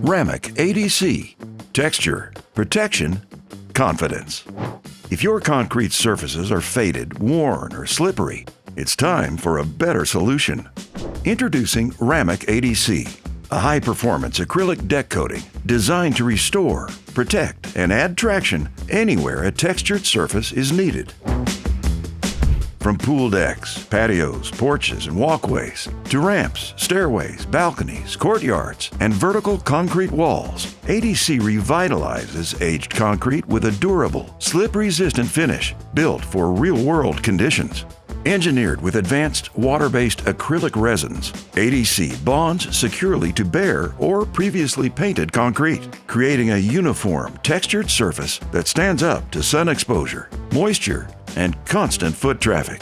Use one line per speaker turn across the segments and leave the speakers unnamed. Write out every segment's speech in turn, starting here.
Ramuc ADC. Texture, protection, confidence. If your concrete surfaces are faded, worn, or slippery, it's time for a better solution. Introducing Ramuc ADC, a high-performance acrylic deck coating designed to restore, protect, and add traction anywhere a textured surface is needed. From pool decks, patios, porches, and walkways, to ramps, stairways, balconies, courtyards, and vertical concrete walls, ADC revitalizes aged concrete with a durable, slip-resistant finish built for real-world conditions. Engineered with advanced water-based acrylic resins, ADC bonds securely to bare or previously painted concrete, creating a uniform, textured surface that stands up to sun exposure, moisture, and constant foot traffic.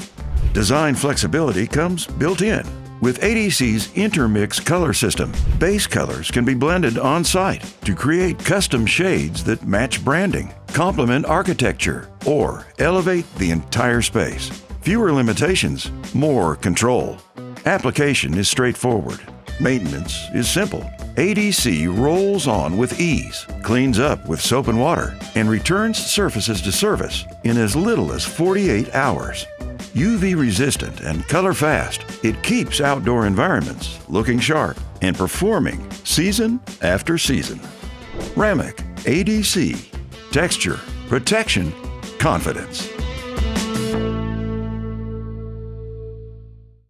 Design flexibility comes built in. With ADC's intermix color system, base colors can be blended on-site to create custom shades that match branding, complement architecture, or elevate the entire space. Fewer limitations, more control. Application is straightforward. Maintenance is simple. ADC rolls on with ease, cleans up with soap and water, and returns surfaces to service in as little as 48 hours. UV resistant and color fast, it keeps outdoor environments looking sharp and performing season after season. Ramuc ADC. Texture, protection, confidence.